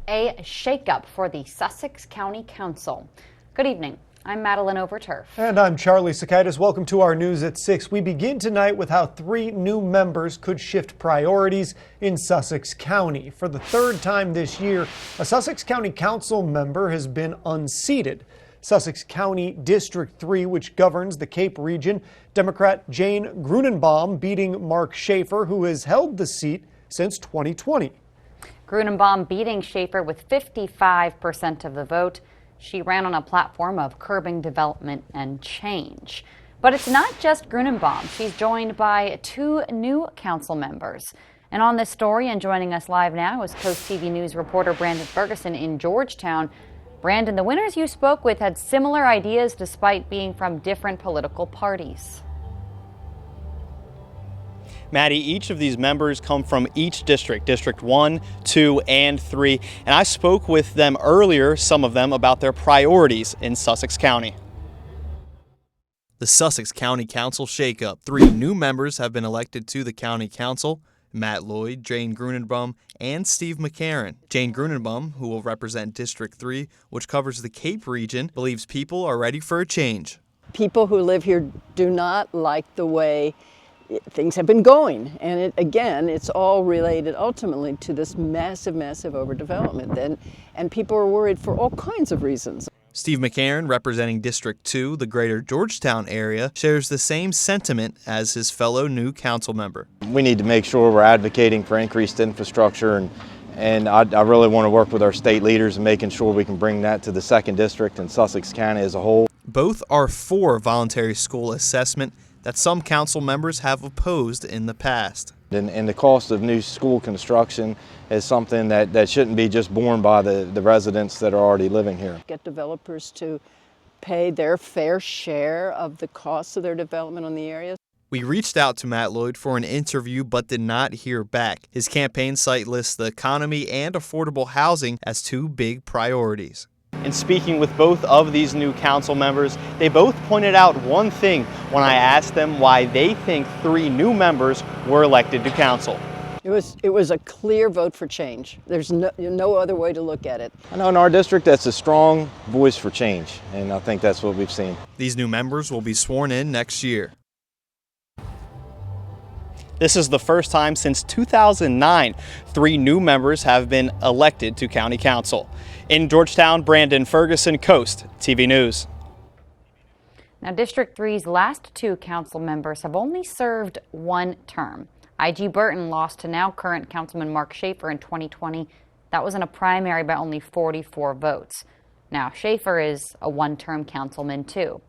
a shakeup for the Sussex County Council. Good evening. I'm Madeline Overturf. And I'm Charlie Sakaitis. Welcome to our News at 6. We begin tonight with how 3 new members could shift priorities in Sussex County. For the 3rd time this year, a Sussex County Council member has been unseated. Sussex County District 3, which governs the Cape region, Democrat Jane Gruenebaum beating Mark Schaefer, who has held the seat since 2020. Gruenebaum beating Schaefer with 55% of the vote. She ran on a platform of curbing development and change. But it's not just Gruenebaum. She's joined by 2 new council members. And on this story, and joining us live now, is Coast TV News reporter Brandon Ferguson in Georgetown. Brandon, the winners you spoke with had similar ideas despite being from different political parties. Maddie, each of these members come from each district, District 1, 2, and 3, and I spoke with them earlier, some of them, about their priorities in Sussex County. The Sussex County Council shakeup. 3 new members have been elected to the County Council: Matt Lloyd, Jane Gruenebaum, and Steve McCarron. Jane Gruenebaum, who will represent District 3, which covers the Cape region, believes people are ready for a change. People who live here do not like the way things have been going, and it's all related ultimately to this massive overdevelopment, and people are worried for all kinds of reasons. Steve McCarron, representing District 2, the greater Georgetown area, shares the same sentiment as his fellow new council member. We need to make sure we're advocating for increased infrastructure, and I really want to work with our state leaders in making sure we can bring that to the 2nd District and Sussex County as a whole. Both are for voluntary school assessment that some council members have opposed in the past. And the cost of new school construction is something that shouldn't be just borne by the residents that are already living here. Get developers to pay their fair share of the costs of their development on the area. We reached out to Matt Lloyd for an interview but did not hear back. His campaign site lists the economy and affordable housing as 2 big priorities. In speaking with both of these new council members, they both pointed out one thing when I asked them why they think 3 new members were elected to council. It was a clear vote for change. There's no other way to look at it. I know in our district that's a strong voice for change, and I think that's what we've seen. These new members will be sworn in next year. This is the first time since 2009 3 new members have been elected to County Council. In Georgetown, Brandon Ferguson, Coast TV News. Now, District 3's last 2 council members have only served 1 term. I.G. Burton lost to now current Councilman Mark Schaefer in 2020. That was in a primary by only 44 votes. Now, Schaefer is a 1-term councilman too.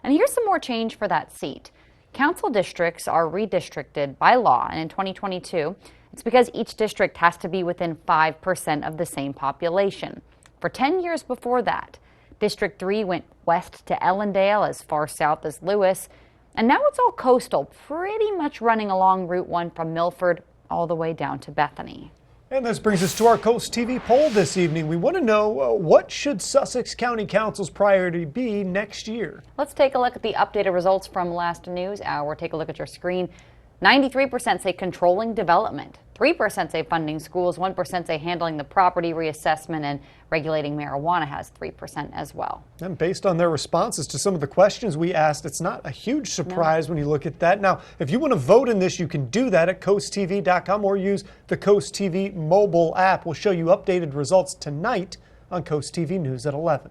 And here's some more change for that seat. Council districts are redistricted by law, and in 2022, it's because each district has to be within 5% of the same population. For 10 years before that, District 3 went west to Ellendale, as far south as Lewis, and now it's all coastal, pretty much running along Route 1 from Milford all the way down to Bethany. And this brings us to our Coast TV poll this evening. We want to know what should Sussex County Council's priority be next year? Let's take a look at the updated results from last news hour. Take a look at your screen. 93% say controlling development. 3% say funding schools. 1% say handling the property reassessment, and regulating marijuana has 3% as well. And based on their responses to some of the questions we asked, it's not a huge surprise when you look at that. Now, if you want to vote in this, you can do that at coasttv.com or use the Coast TV mobile app. We'll show you updated results tonight on Coast TV News at 11.